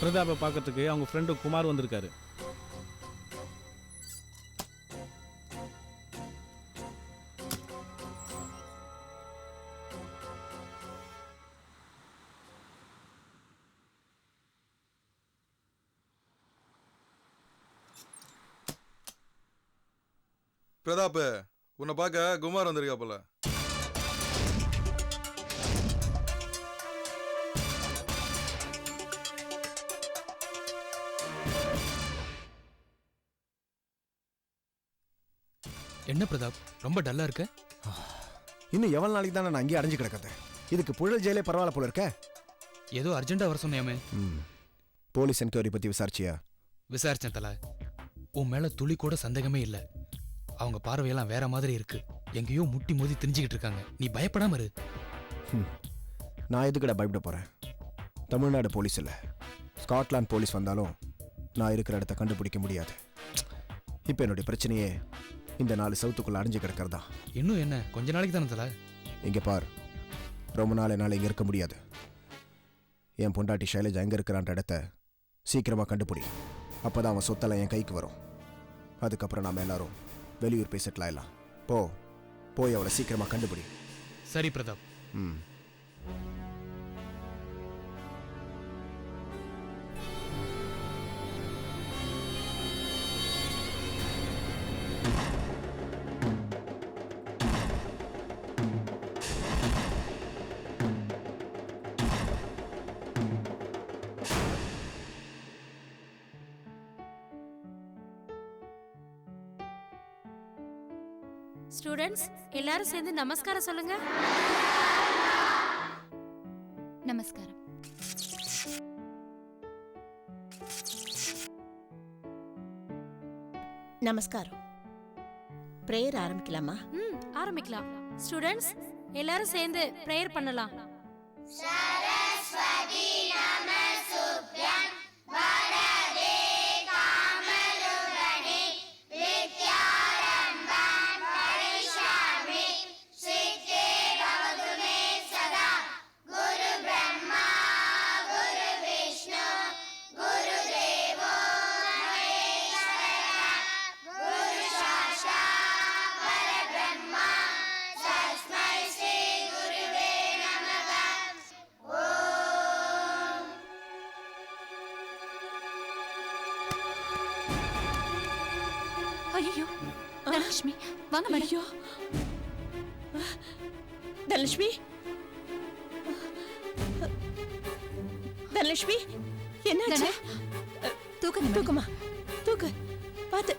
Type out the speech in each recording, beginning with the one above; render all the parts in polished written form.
பிரதாபை பார்க்கறதுக்கு அவங்க ஃப்ரெண்டு குமார் வந்திருக்காரு. பிரதாப், உன்னை பார்க்க குமார் வந்திருக்கா போல. என்ன பிரதாப், ரொம்ப டல்லா இருக்க? இன்னும் எவ்வளவு நாளைக்கு தான் நான் அங்கேயே அடைஞ்சு கிடக்கிறது? இதுக்கு புழல் ஜெயிலே பரவாயில்ல போல இருக்க. ஏதோ அர்ஜென்ட்டா வர சொன்னியாமே. போலீஸ் என்கொயரி பத்தி விசாரிச்சியா? விசாரிச்சேன் தல. உன் மேல துளி கூட சந்தேகமே இல்ல. அவங்க பார்வையெல்லாம் வேற மாதிரி இருக்கு. எங்கேயோ முட்டி மோதி திரிஞ்சுக்கிட்டு இருக்காங்க. நீ பயப்படாம இரு. நான் எதுக்கடா பயப்பட போறேன்? தமிழ்நாடு போலீஸ் இல்ல, ஸ்காட்லாந்து போலீஸ் வந்தாலும் நான் இருக்கிற இடத்த கண்டுபிடிக்க முடியாது. இப்போ என்னுடைய பிரச்சனையே இந்த 4 சவுத்துக்குள்ள அடைஞ்சு கிடக்கிறதா. இன்னும் என்ன, கொஞ்ச நாளைக்கு தானே தல. இங்க பார், ரொம்ப நாள் என்னால் இங்க இருக்க முடியாது. என் பொண்டாட்டி ஷைலஜா எங்க இருக்கிறான்ற இடத்த சீக்கிரமா கண்டுபிடி. அப்பதான் அவன் சொத்தெல்லாம் என் கைக்கு வரும். அதுக்கப்புறம் நாம எல்லாரும் வெளியூர் போய் செட்டில் ஆயிடலாம். போய் அவளை சீக்கிரமா கண்டுபிடி. சரி பிரதாப். ஸ்டூடண்ட்ஸ் எல்லாரும் சேர்ந்து நமஸ்காரம் சொல்லுங்க. நமஸ்காரம். நமஸ்காரம். பிரேயர் ஆரம்பிக்கலாமா? ஆரம்பிக்கலாம். ஸ்டூடண்ட்ஸ் எல்லாரும் சேர்ந்து பிரேயர் பண்ணலாம். சரஸ்வதி நமசுப்யம் வரதே காமலுகணே வித்யாரம்பம் பரிஷாமி சித்தே பவது மே சதா குரு பிரம்மா குரு விஷ்ணு குரு தேவோ மகேஸ்வரः குரு சாக்ஷாத் பரபிரம்மா தஸ்மை ஸ்ரீ குருவே நமः. ஓம். ஐயோ தனலட்சுமி, வாங்க மேடம். ஐயோ தனலட்சுமி, தனலட்சுமி என்னாச்சு? தூக்குங்க மேடம். தூக்குமா, தூக்கு. பார்த்து,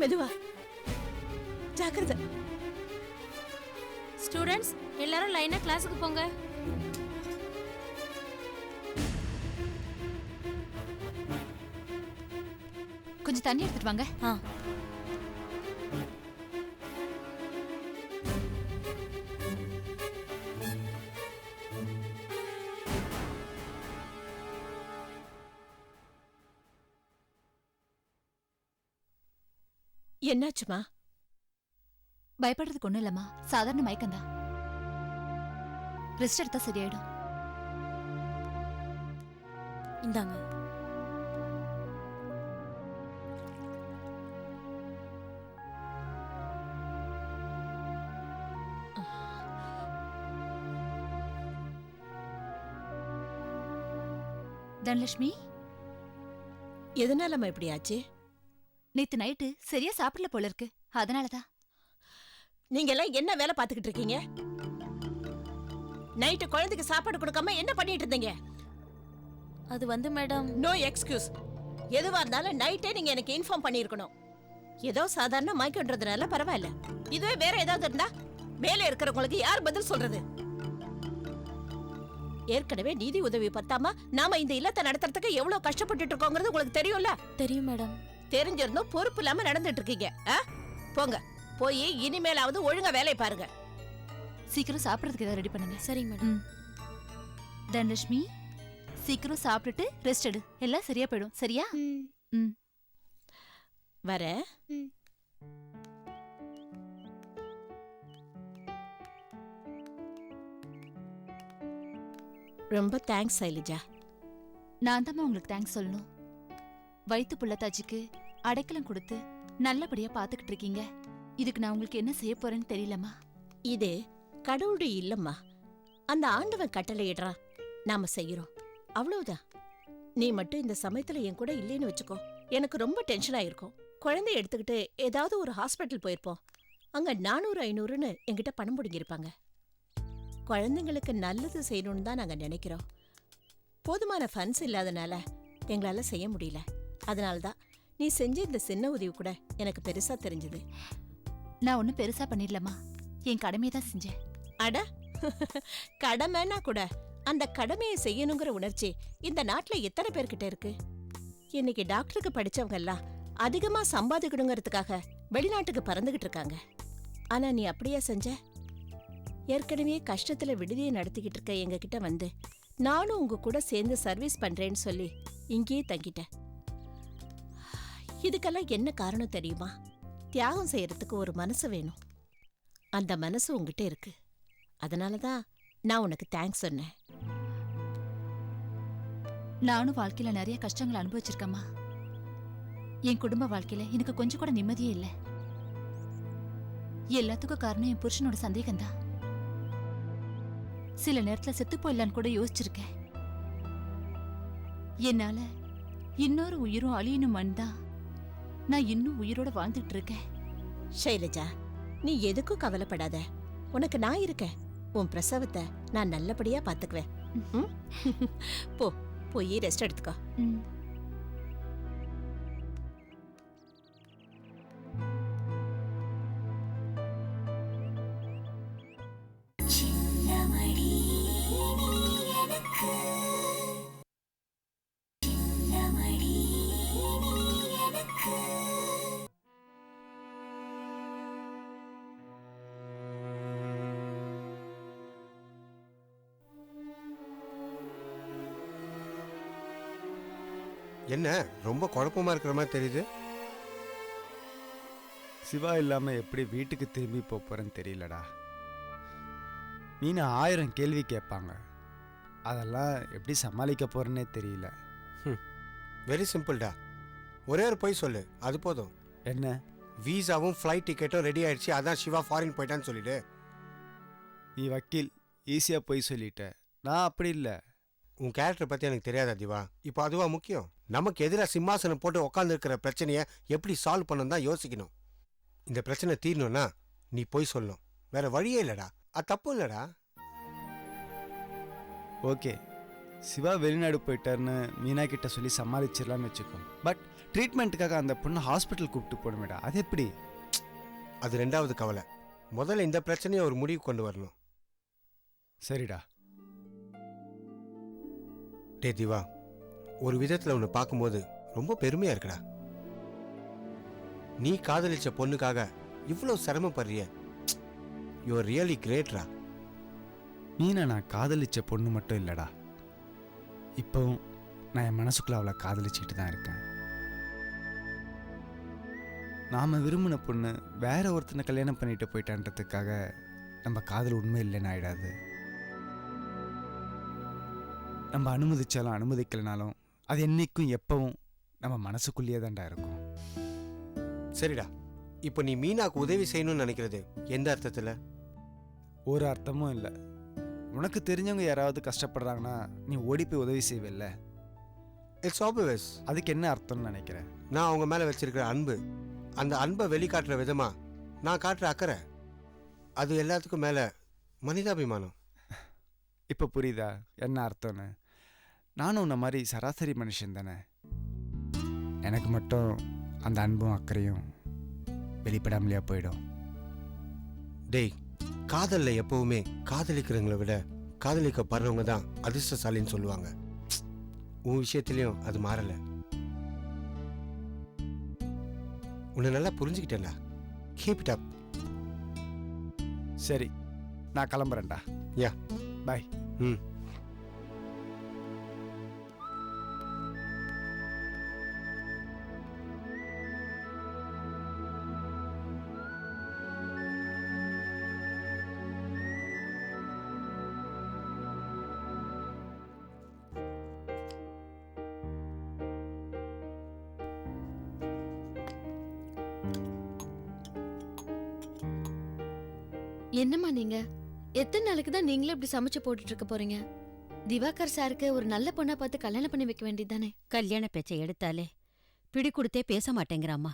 மெதுவா, ஜாக்கிரதை. ஸ்டூடண்ட்ஸ் எல்லாரும் லைனா கிளாஸுக்கு போங்க. கொஞ்சம் தண்ணி எடுத்துட்டு வாங்க. என்னாச்சுமா? பயப்படுறதுக்கு ஒண்ணும் இல்லம்மா, சாதாரண மயக்கம்தான். ரெஸ்ட் எடுத்தா சரியாயிடும். இந்தாங்க. தனலட்சுமி, எதனாலம்மா இப்படி ஆச்சு? நேத்து நைட்டு சரியா சாப்பிடல போல இருக்கு, அதனாலதான். நீங்க எல்லாம் என்ன வேலை பார்த்துக்கிட்டு இருக்கீங்க? நைட்டு குழந்தைக்கு சாப்பாடு கொடுக்காம என்ன பண்ணிட்டு இருந்தீங்க? அது வந்து மேடம், நோ எக்ஸ்கியூஸ். எதுவா இருந்தாலும் நைட்டே நீங்க எனக்கு இன்ஃபார்ம் பண்ணியிருக்கணும். ஏதோ சாதாரண மயக்கன்றதுனால பரவாயில்ல. இதுவே வேற ஏதாவது இருந்தா மேலே இருக்கிறவங்களுக்கு யார் பதில் சொல்றது? ஏற்கனவே நிதி உதவி பத்தாம நாம இந்த இல்லத்தை நடத்துறதுக்கு எவ்வளவு கஷ்டப்பட்டுட்டு இருக்கோங்கிறது உங்களுக்கு தெரியும்ல? தெரியும் மேடம். தெரிஞ்சிருந்தும் பொறுப்பு இல்லாம நடந்துட்டு இருக்கீங்க. போங்க, போய் இனிமேலாவது ஒழுங்கா வேலையை பாருங்க. சீக்கிரம் சாப்பிடறதுக்கு ஏதாவது ரெடி பண்ணுங்க. சரிங்க மேடம். தனலட்சுமி, சீக்கிரம் சாப்பிட்டுட்டு ரெஸ்ட் எடு, எல்லாம் சரியா போயிடும். சரியா? வர. ரொம்ப தேங்க்ஸ் சைலஜா. நான் தான் உங்களுக்கு தேங்க்ஸ் சொல்லணும். வயித்து புள்ளத்தாச்சிக்கு அடைக்கலம் கொடுத்து நல்லபடியா பாத்துக்கிட்டு இருக்கீங்க. இதுக்கு நான் உங்களுக்கு என்ன செய்ய போறேன்னு தெரியலம்மா. இது கடவுளுடைய இல்லம்மா. அந்த ஆண்டவன் கட்டளையிடுறான், நாம செய்யறோம், அவ்வளவுதான். நீ மட்டும் இந்த சமயத்துல என் கூட இல்லைன்னு வச்சுக்கோ, எனக்கு ரொம்ப டென்ஷன் ஆயிருக்கும். குழந்தைய எடுத்துக்கிட்டு ஏதாவது ஒரு ஹாஸ்பிட்டல் போயிருப்போம். அங்க 400-500ன்னு என்கிட்ட பணம் பிடிங்கிருப்பாங்க. குழந்தைங்களுக்கு நல்லது செய்யணும்னு தான் நாங்க நினைக்கிறோம். போதுமான ஃபண்ட்ஸ் இல்லாதனால எங்களால செய்ய முடியல. அதனாலதான் நீ செஞ்ச இந்த சின்ன உதவி கூட எனக்கு பெருசா தெரிஞ்சது. நான் ஒன்னும் பெருசா பண்ணிடலம்மா, என் கடமையை தான் செஞ்சேன். அட கடமைன்னா கூட அந்த கடமையை செய்யணுங்கிற உணர்ச்சி இந்த நாட்டுல எத்தனை பேர்கிட்ட இருக்கு? இன்னைக்கு டாக்டருக்கு படிச்சவங்க எல்லாம் அதிகமா சம்பாதிக்கணுங்கிறதுக்காக வெளிநாட்டுக்கு பறந்துகிட்டு இருக்காங்க. ஆனா நீ அப்படியே செஞ்ச? ஏற்கனவே கஷ்டத்துல விடுதியை நடத்திக்கிட்டு இருக்க எங்க கிட்ட வந்து நானும் உங்க கூட சேர்ந்து சர்வீஸ் பண்றேன்னு சொல்லி இங்கேயே தங்கிட்டேன். இதுக்கெல்லாம் என்ன காரணம் தெரியுமா? தியாகம் செய்யறதுக்கு ஒரு மனசு வேணும். அந்த மனசு உங்ககிட்ட இருக்கு. அதனாலதான் நான் உனக்கு தேங்க்ஸ் சொன்னேன். நானும் வாழ்க்கையில நிறைய கஷ்டங்களை அனுபவிச்சிருக்கேம்மா. என் குடும்ப வாழ்க்கையில எனக்கு கொஞ்சம் கூட நிம்மதியே இல்லை. எல்லாத்துக்கும் காரணம் என் புருஷனோட சந்தேகம்தான். சில நேரத்துல செத்து போயிடலான்னு கூட யோசிச்சிருக்கேன். என்னால இன்னொரு உயிரும் அழியணும் தான் நான் இன்னும் உயிரோட வாழ்ந்துட்டு இருக்கேன். ஷைலஜா, நீ எதுக்கும் கவலைப்படாத. உனக்கு நான் இருக்கேன். உன் பிரசவத்தை நான் நல்லபடியா பாத்துக்குவேன். ம்? போய் ரெஸ்ட் எடுத்துக்கோ. ம். என்ன ரொம்ப குழப்பமா இருக்கிற மாதிரி தெரியுது? சிவா இல்லாமல் எப்படி வீட்டுக்கு திரும்பி போகிறேன்னு தெரியலடா. மீனா 1000 கேள்வி கேட்பாங்க. அதெல்லாம் எப்படி சமாளிக்க போகிறேன்னே தெரியல. வெரி சிம்பிள்டா. ஒரே ஒரு பொய் சொல்லு, அது போதும். என்ன? வீசாவும் ஃப்ளைட் டிக்கெட்டும் ரெடி ஆயிடுச்சு, அதான் சிவா ஃபாரின் போயிட்டான்னு சொல்லிடு. நீ வக்கீல், ஈஸியாக போய் சொல்லிட்ட. நான் அப்படி இல்லை. உன் கேரக்டர் பற்றி எனக்கு தெரியாதா திவா? இப்போ அதுவா முக்கியம்? நமக்கு எதிராக சிம்மாசனம் போட்டு உட்காந்துருக்கிற பிரச்சனையை எப்படி சால்வ் பண்ணணும் தான் யோசிக்கணும். இந்த பிரச்சனை தீரணும்னா நீ போய் சொல்லணும், வேற வழியே இல்லடா. அது தப்பு இல்லடா. ஓகே, சிவா வெளிநாடு போயிட்டாருன்னு மீனா கிட்ட சொல்லி சமாளிச்சிடலான்னு வச்சுக்கோ. பட் ட்ரீட்மெண்ட்டுக்காக அந்த பொண்ணை ஹாஸ்பிட்டல் கூப்பிட்டு போகணுமேடா, அது எப்படி? அது ரெண்டாவது கவலை. முதல்ல இந்த பிரச்சனையை ஒரு முடிவு கொண்டு வரணும். சரிடா. டே திவா, ஒரு விதத்தில் உன்னை பார்க்கும்போது ரொம்ப பெருமையா இருக்குடா. நீ காதலிச்ச பொண்ணுக்காக இவ்வளோ சிரமப்படுறிய. யூ ஆர் ரியலி கிரேட்ரா. மீனா நான் காதலிச்ச பொண்ணு மட்டும் இல்லைடா, இப்போவும் நான் என் மனசுக்குள்ள அவளை காதலிச்சுக்கிட்டு தான் இருக்கேன். நாம் விரும்பின பொண்ணு வேற ஒருத்தனை கல்யாணம் பண்ணிட்டு போயிட்டான்றதுக்காக நம்ம காதல் உண்மை இல்லைன்னு ஆயிடாது. நம்ம அனுமதிச்சாலும் அனுமதிக்கலனாலும் அது என்னைக்கும் எப்பவும் நம்ம மனசுக்குள்ளேயே தான்டா இருக்கும். சரிடா, இப்போ நீ மீனாக்கு உதவி செய்யணும்னு நினைக்கிறது எந்த அர்த்தத்தில்? ஒரு அர்த்தமும் இல்லை. உனக்கு தெரிஞ்சவங்க யாராவது கஷ்டப்படுறாங்கன்னா நீ ஓடி போய் உதவி செய்வில்ல. It's obvious. அதுக்கு என்ன அர்த்தம்னு நினைக்கிறேன்? நான் அவங்க மேலே வச்சிருக்கிற அன்பு, அந்த அன்பை வெளிக்காட்டுற விதமா நான் காட்டுற அக்கறை, அது எல்லாத்துக்கும் மேலே மனிதாபிமானம். இப்போ புரியுதா என்ன அர்த்தம்னு? நானும் உன்ன மாதிரி சராசரி மனுஷன் தானே. எனக்கு மட்டும் அந்த அன்பும் அக்கறையும் வெளிப்படாமலையா போயிடும். டேய், காதலில் எப்பவுமே காதலிக்கிறவங்களை விட காதலிக்கப்படுறவங்க தான் அதிர்ஷ்டசாலின்னு சொல்லுவாங்க. உன் விஷயத்துலையும் அது மாறலை. உன்னை நல்லா புரிஞ்சுக்கிட்டேன்டா. Keep it up. சரி, நான் கிளம்புறேன்டா. யா, பாய். ம். என்னம்மா நீங்க எத்தனை நாளைக்கு தான் நீங்களே இப்படி சமைச்சு போட்டுட்டு இருக்க போறீங்க? திவாகர் சாருக்கு ஒரு நல்ல பொண்ணா பார்த்து கல்யாணம் பண்ணி வைக்க வேண்டியதானே? கல்யாண பேச்சை எடுத்தாலே பிடி கொடுத்தே பேச மாட்டேங்கிறாம்மா.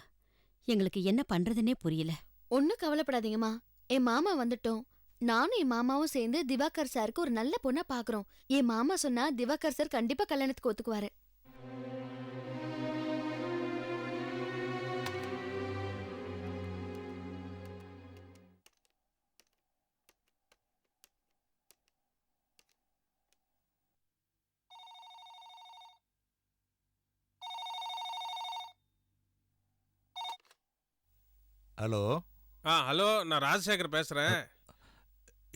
எங்களுக்கு என்ன பண்றதுன்னே புரியல. ஒன்னும் கவலைப்படாதீங்கம்மா, என் மாமா வந்துட்டோம். நானும் என் மாமாவும் சேர்ந்து திவாகர் சாருக்கு ஒரு நல்ல பொண்ணா பாக்குறோம். என் மாமா சொன்னா திவாகர் சார் கண்டிப்பா கல்யாணத்துக்கு ஒத்துக்குவாரு. ஹலோ. ஹலோ, நான் ராஜசேகர் பேசுறேன்.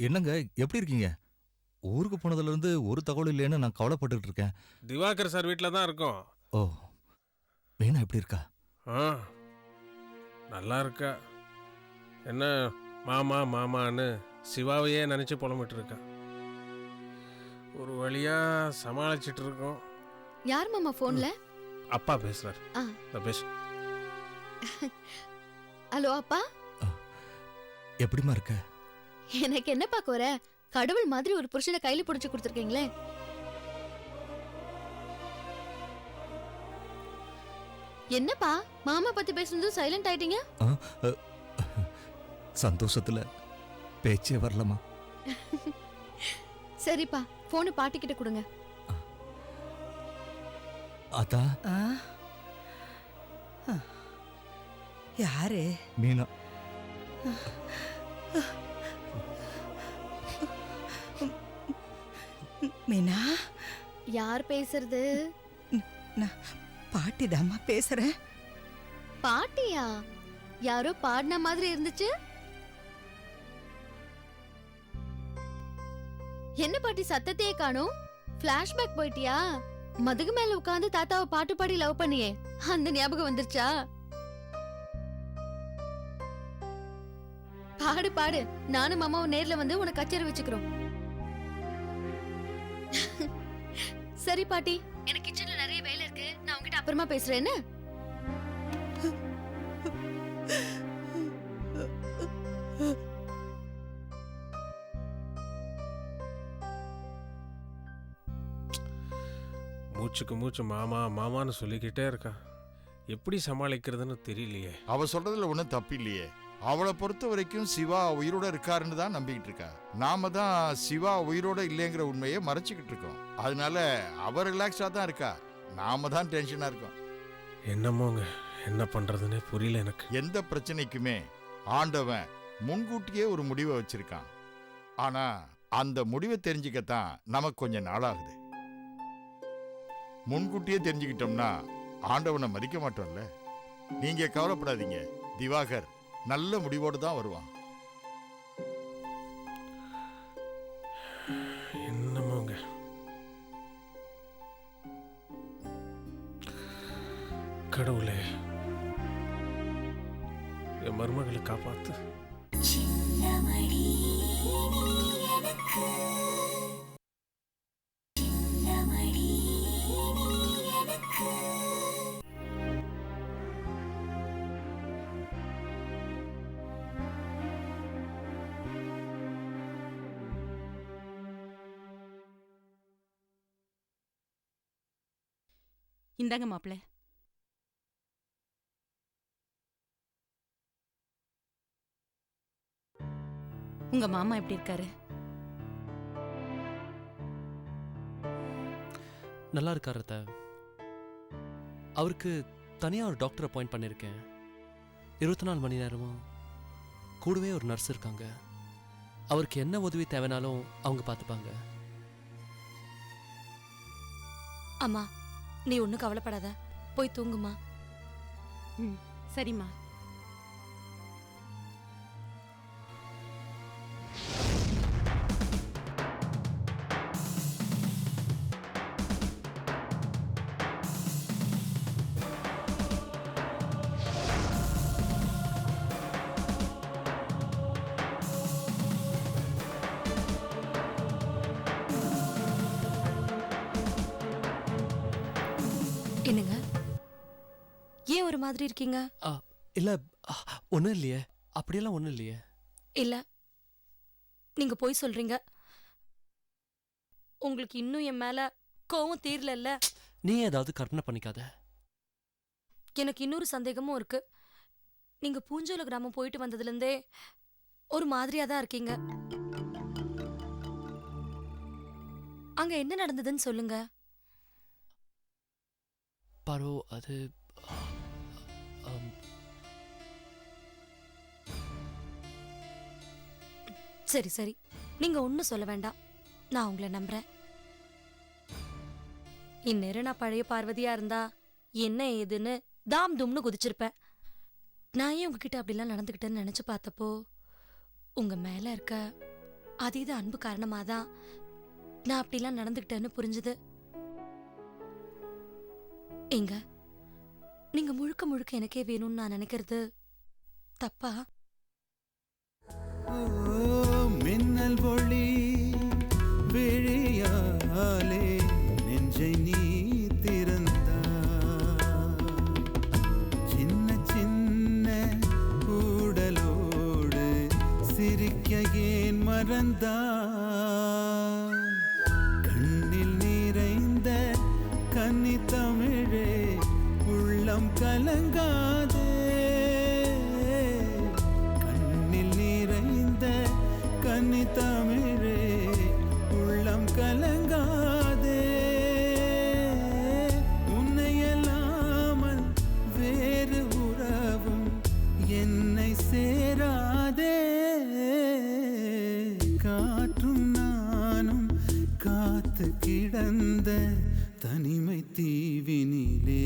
என்னங்க எப்படி இருக்கீங்க? ஊருக்கு போனதுலேருந்து ஒரு தகவல் இல்லைன்னு நான் கவலைப்பட்டுட்டு இருக்கேன். திவாகர் சார் வீட்டில் தான் இருக்கோம். ஓ, மீனா எப்படி இருக்கா? நல்லா இருக்கா. என்ன மாமா மாமான்னு சிவாவையே நினச்சி புலம்பிட்டு இருக்கா. ஒரு வழியா சமாளிச்சிட்டு இருக்கோம். யார் மாமா போன்ல? அப்பா பேசுறாரு. பேசு. ஹலோ அப்பா, எப்படிமா இருக்க? எனக்கு என்னப்பா குறை? கடவுள் மாதிரி ஒரு புருஷனை கையில புடிச்சு கொடுத்துருக்கீங்களே. என்னப்பா மாமா பத்தி பேசுனதும் சைலண்ட் ஆயிட்டீங்க? சந்தோஷத்துல பேச்சே வரலமா. சரிப்பா, போனை பாட்டிக்கிட்ட கொடுங்க. அதா யாரு? மீனா. மீனா? யார் பேசுறது? நான் பாட்டிதாம்மா பேசுறேன். பாட்டியா? யாரோ பாடின மாதிரி இருந்துச்சு. என்ன பாட்டி சத்தத்தையே காணோம்? பிளாஷ்பேக் போயிட்டியா? மதுகு மேல உட்கார்ந்து தாத்தாவை பாட்டு பாடி லவ் பண்ணியே, அந்த ஞாபகம் வந்துருச்சா? பாடு பாடு, நானும் மாமாவும் நேர்ல வந்து உனக்கு கச்சேரி வச்சுக்கிறோம். சரி பாட்டி, எனக்கு கிச்சன்ல நிறைய வேலை இருக்கு, நான் உங்ககிட்ட அப்புறமா பேசுறேன். என்ன? மூச்சுக்கு மூச்சு மாமா மாமான்னு சொல்லிக்கிட்டே இருக்கா. எப்படி சமாளிக்கிறதுன்னு தெரியலையே. அவ சொல்றதுல ஒன்றும் தப்பு இல்லையே. அவளை பொறுத்த வரைக்கும் சிவா உயிரோட இருக்காருன்னு தான் நம்பிக்கிட்டு இருக்கா. நாம தான் சிவா உயிரோட இல்லைங்கிற உண்மையை மறைச்சிக்கிட்டு இருக்கோம். அதனால அவ ரிலாக்ஸா தான் இருக்கா, நாம தான் டென்ஷனா இருக்கோம். என்னமோங்க, என்ன பண்றதுன்னே புரியல எனக்கு. எந்த பிரச்சனைக்குமே ஆண்டவன் முன்கூட்டியே ஒரு முடிவை வச்சிருக்கான். ஆனா அந்த முடிவை தெரிஞ்சுக்கத்தான் நமக்கு கொஞ்சம் நாளாகுது. முன்கூட்டியே தெரிஞ்சுக்கிட்டோம்னா ஆண்டவனை மதிக்க மாட்டோம்ல. நீங்க கவலைப்படாதீங்க, திவாகர் நல்ல முடிவோடு தான் வருவான். என்னமோங்க, கடவுளே என் மருமகளை காப்பாத்து. இந்தாங்க மாப்பிள்ள. உங்க மாமா எப்படி இருக்காரு? நல்லா இருக்காரு அத்தை. அவருக்கு தனியாக ஒரு டாக்டர் அப்பாயிண்ட் பண்ணியிருக்கேன். 24 மணி நேரமும் கூடவே ஒரு நர்ஸ் இருக்காங்க. அவருக்கு என்ன உதவி தேவைனாலும் அவங்க பார்த்துப்பாங்க. அம்மா, நீ ஒன்றும் கவலைப்படாத, போய் தூங்குமா. சரிம்மா. என்னங்க, ஏன் ஒரு மாதிரி இருக்கீங்க? இல்லை, ஒன்றும் இல்லையே, அப்படியெல்லாம் ஒன்றும் இல்லையே. இல்ல, நீங்க போய் சொல்றீங்க. உங்களுக்கு இன்னும் என் மேல கோவம் தீரல. நீ ஏதாவது கற்பனை பண்ணிக்காத. எனக்கு இன்னொரு சந்தேகமும் இருக்கு. நீங்க பூஞ்சோல கிராமம் போயிட்டு வந்ததுல இருந்தே ஒரு மாதிரியா தான் இருக்கீங்க. அங்க என்ன நடந்ததுன்னு சொல்லுங்க. பாரு, அது சரி சரி, நீங்க ஒன்னும் சொல்ல வேண்டாம், நான் உங்களை நம்புறேன். இந்நேரம் நான் பழைய பார்வதியா இருந்தா என்ன ஏதுன்னு தாம் தும்னு குதிச்சிருப்பேன். நான் ஏன் உங்ககிட்ட அப்படிலாம் நடந்துக்கிட்டேன்னு நினைச்சு பார்த்தப்போ உங்க மேல இருக்க அதீத அன்பு காரணமாதான் நான் அப்படிலாம் நடந்துக்கிட்டேன்னு புரிஞ்சுது. எங்க நீங்க முழுக்க முழுக்க எனக்கே வேணும்னு நான் நினைக்கிறது தப்பா? மின்னல் ஒளி விழியாலே நெஞ்சை நீ திறந்தா, சின்ன சின்ன ஊடலோடு சிரிக்க ஏன் மறந்தா, கண்ணில் நிறைந்த கன்னி தமிழே உள்ளம் கலங்காதே, கண்ணில் நிறைந்த கன்னி தமிழே உள்ளம் கலங்காதே, உன்னையல்லாமல் வேறு உறவும் என்னை சேராதே, காற்றும் நானும் காத்து கிடந்த தனிமை தீவினிலே